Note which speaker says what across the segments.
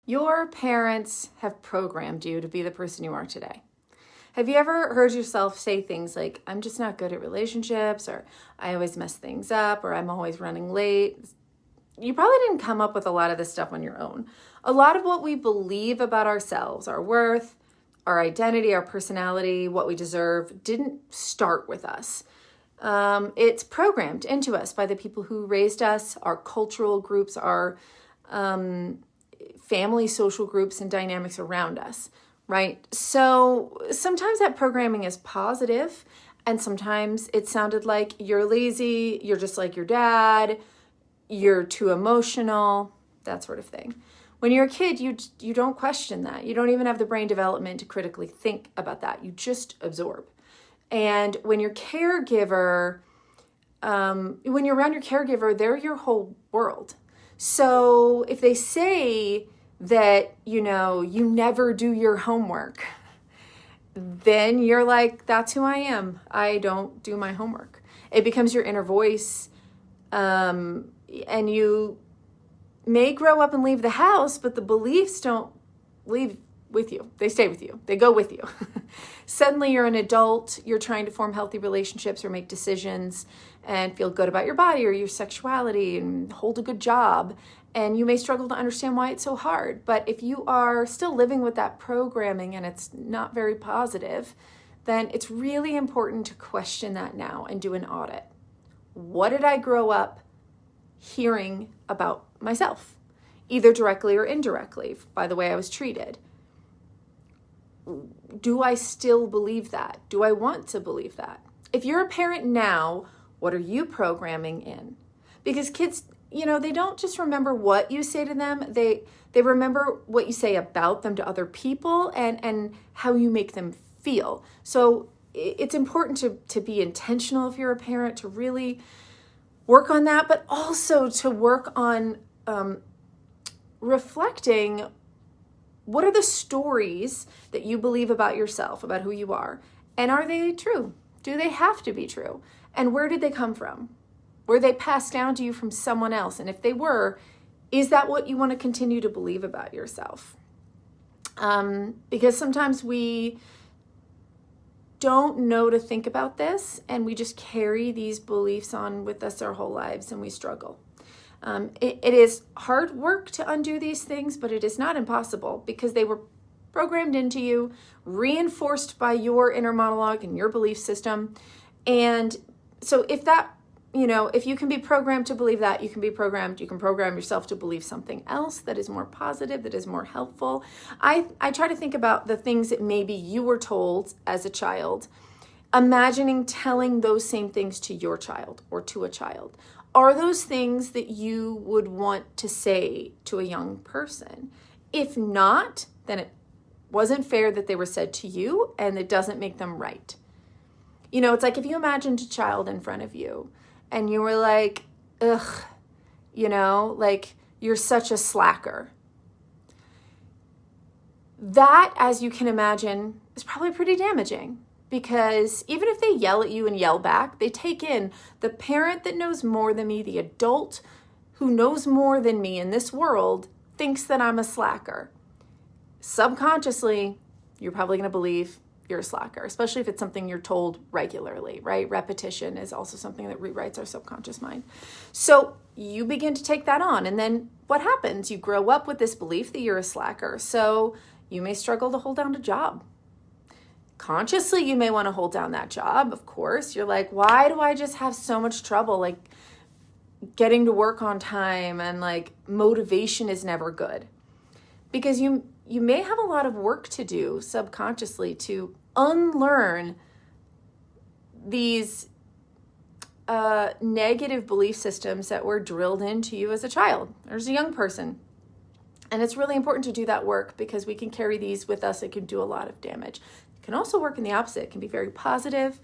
Speaker 1: Your parents have programmed you to be the person you are today. Have you ever heard yourself say things like, I'm just not good at relationships, or I always mess things up, or I'm always running late? You probably didn't come up with a lot of this stuff on your own. A lot of what we believe about ourselves, our worth, our identity, our personality, what we deserve, didn't start with us. It's programmed into us by the people who raised us, our cultural groups, our family, social groups, and dynamics around us, right? So sometimes that programming is positive, and sometimes it sounded like you're lazy, you're just like your dad, you're too emotional, that sort of thing. When you're a kid, you don't question that. You don't even have the brain development to critically think about that. You just absorb. And when your caregiver, when you're around your caregiver, they're your whole world. So if they say that, you never do your homework, then you're like, that's who I am. I don't do my homework. It becomes your inner voice. And you may grow up and leave the house, but the beliefs don't leave with you. They stay with you. They go with you. Suddenly you're an adult. You're trying to form healthy relationships or make decisions and feel good about your body or your sexuality and hold a good job. And you may struggle to understand why it's so hard. But if you are still living with that programming and it's not very positive, then it's really important to question that now and do an audit. What did I grow up hearing about myself, either directly or indirectly, by the way I was treated? Do I still believe that? Do I want to believe that? If you're a parent now, what are you programming in? Because kids, they don't just remember what you say to them. They remember what you say about them to other people and how you make them feel. So it's important to be intentional if you're a parent, to really work on that, but also to work on reflecting what are the stories that you believe about yourself, about who you are, and are they true? Do they have to be true? And where did they come from? Were they passed down to you from someone else? And if they were, is that what you want to continue to believe about yourself? Because sometimes we don't know to think about this, and we just carry these beliefs on with us our whole lives, and we struggle. It is hard work to undo these things, but it is not impossible because they were programmed into you, reinforced by your inner monologue and your belief system. And so if you can be programmed to believe that, you can program yourself to believe something else that is more positive, that is more helpful. I try to think about the things that maybe you were told as a child, imagining telling those same things to your child or to a child. Are those things that you would want to say to a young person? If not, then it wasn't fair that they were said to you, and it doesn't make them right. It's like if you imagined a child in front of you and you were like, ugh, like you're such a slacker. That, as you can imagine, is probably pretty damaging. Because even if they yell at you and yell back, they take in the parent that knows more than me, the adult who knows more than me in this world, thinks that I'm a slacker. Subconsciously, you're probably going to believe you're a slacker, especially if it's something you're told regularly, right? Repetition is also something that rewrites our subconscious mind. So you begin to take that on. And then what happens? You grow up with this belief that you're a slacker. So you may struggle to hold down a job. Consciously, you may want to hold down that job, of course. You're like, why do I just have so much trouble, like getting to work on time, and like motivation is never good? Because you may have a lot of work to do subconsciously to unlearn these negative belief systems that were drilled into you as a child or as a young person. And it's really important to do that work because we can carry these with us. It can do a lot of damage. It can also work in the opposite. It can be very positive.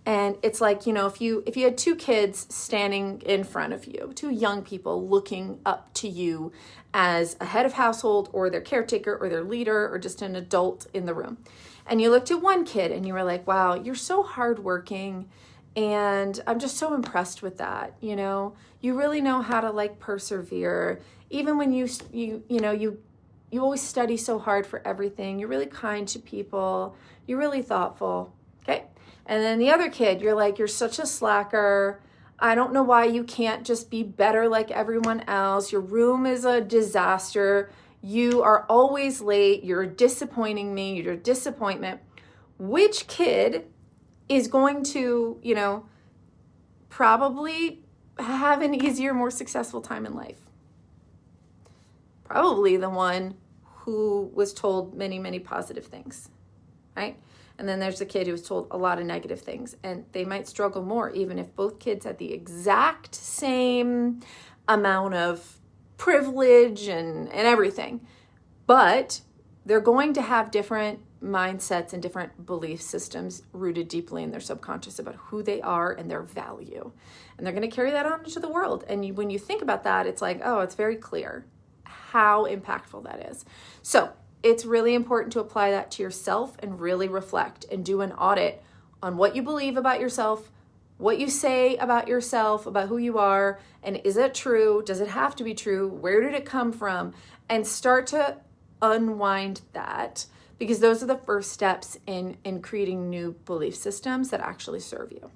Speaker 1: And it's like, if you had two kids standing in front of you, two young people looking up to you as a head of household or their caretaker or their leader or just an adult in the room. And you looked at one kid and you were like, wow, you're so hardworking. And I'm just so impressed with that. You really know how to like persevere. Even when you You always study so hard for everything. You're really kind to people. You're really thoughtful. Okay. And then the other kid, you're like, you're such a slacker. I don't know why you can't just be better like everyone else. Your room is a disaster. You are always late. You're disappointing me. You're a disappointment. Which kid is going to, probably have an easier, more successful time in life? Probably the one who was told many, many positive things, right? And then there's the kid who was told a lot of negative things, and they might struggle more even if both kids had the exact same amount of privilege and everything. But they're going to have different mindsets and different belief systems rooted deeply in their subconscious about who they are and their value. And they're going to carry that on into the world. And when you think about that, it's like, oh, it's very clear how impactful that is. So it's really important to apply that to yourself and really reflect and do an audit on what you believe about yourself, what you say about yourself, about who you are, and is it true? Does it have to be true? Where did it come from? And start to unwind that, because those are the first steps in creating new belief systems that actually serve you.